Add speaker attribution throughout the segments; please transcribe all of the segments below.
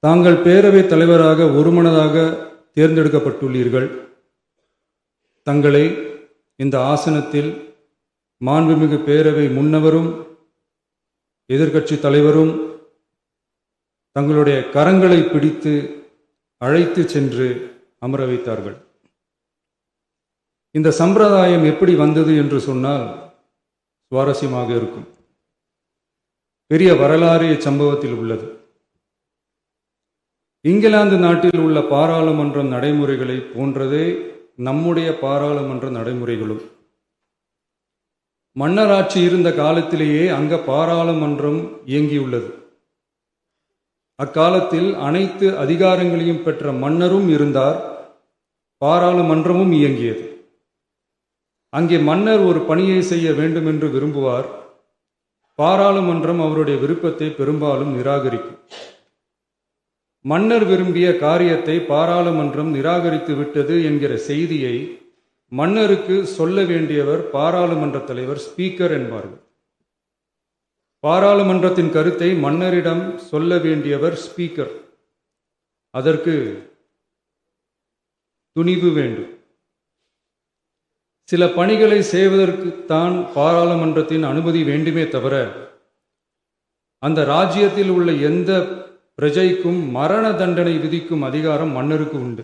Speaker 1: தாங்கள் பேரவைத் தலைவராக ஒருமனதாக தேர்ந்தெடுக்கப்பட்டுள்ளீர்கள். தங்களை இந்த ஆசனத்தில் மாண்புமிகு பேரவை முன்னவரும் எதிர்க்கட்சி தலைவரும் தங்களுடைய கரங்களை பிடித்து அழைத்து சென்று அமர வைத்தார்கள். இந்த சம்பிரதாயம் எப்படி வந்தது என்று சொன்னால் சுவாரஸ்யமாக இருக்கும். பெரிய வரலாறு சம்பவத்தில் உள்ளது. இங்கிலாந்து நாட்டில் உள்ள பாராளுமன்ற நடைமுறைகளை போன்றதே நம்முடைய பாராளுமன்ற நடைமுறைகளும். மன்னராட்சி இருந்த காலத்திலேயே அங்க பாராளுமன்றம் இயங்கியுள்ளது. அக்காலத்தில் அனைத்து அதிகாரங்களையும் பெற்ற மன்னரும் இருந்தார், பாராளுமன்றமும் இயங்கியது. அங்கே மன்னர் ஒரு பணியை செய்ய வேண்டும் என்று விரும்புவார். பாராளுமன்றம் அவருடைய விருப்பத்தை பெரும்பாலும் நிராகரிக்கும். மன்னர் விரும்பிய காரியத்தை பாராளுமன்றம் நிராகரித்து விட்டது என்கிற செய்தியை மன்னருக்கு சொல்ல வேண்டியவர் பாராளுமன்ற தலைவர், ஸ்பீக்கர் என்பார்கள். பாராளுமன்றத்தின் கருத்தை மன்னரிடம் சொல்ல வேண்டியவர் ஸ்பீக்கர். அதற்கு துணிவு வேண்டும். சில பணிகளை செய்வதற்குத்தான் பாராளுமன்றத்தின் அனுமதி வேண்டுமே தவிர அந்த ராஜ்யத்தில் உள்ள எந்த பிரஜைக்கும் மரண தண்டனை விதிக்கும் அதிகாரம் மன்னருக்கு உண்டு.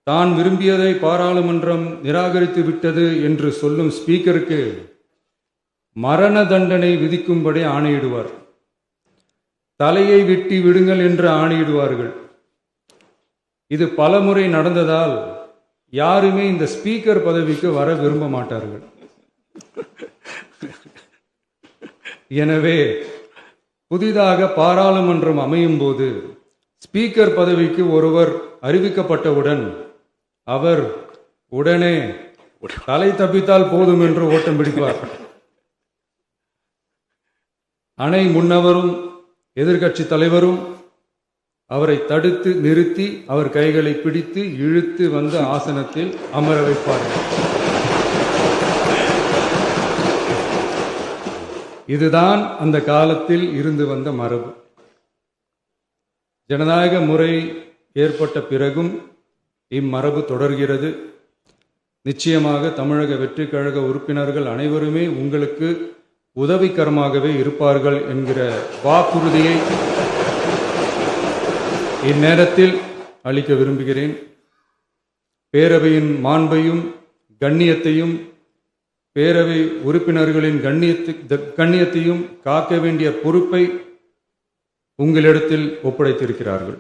Speaker 1: தான் விரும்பியதை பாராளுமன்றம் நிராகரித்து விட்டது என்று சொல்லும் ஸ்பீக்கருக்கு மரண தண்டனை விதிக்கும்படி ஆணையிடுவார். தலையை வெட்டி விடுங்கள் என்று ஆணையிடுவார்கள். இது பலமுறை நடந்ததால் யாருமே இந்த ஸ்பீக்கர் பதவிக்கு வர விரும்ப மாட்டார்கள். எனவே புதிதாக பாராளுமன்றம் அமையும் போது ஸ்பீக்கர் பதவிக்கு ஒருவர் அறிவிக்கப்பட்டவுடன் அவர் உடனே தலை தப்பித்தால் போதும் என்று ஓட்டம் பிடிப்பார். அணை முன்னவரும் எதிர்க்கட்சி தலைவரும் அவரை தடுத்து நிறுத்தி அவர் கைகளை பிடித்து இழுத்து வந்து ஆசனத்தில் அமர வைப்பார்கள். இதுதான் அந்த காலத்தில் இருந்து வந்த மரபு. ஜனநாயக முறை ஏற்பட்ட பிறகும் இம்மரபு தொடர்கிறது. நிச்சயமாக தமிழக வெற்றி கழக உறுப்பினர்கள் அனைவருமே உங்களுக்கு உதவிகரமாகவே இருப்பார்கள் என்கிற வாக்குறுதியை இந்நேரத்தில் அளிக்க விரும்புகிறேன். பேரவையின் மாண்பையும் கண்ணியத்தையும் பேரவை உறுப்பினர்களின் கண்ணியத்தையும் காக்க வேண்டிய பொறுப்பை உங்களிடத்தில் ஒப்படைத்திருக்கிறார்கள்.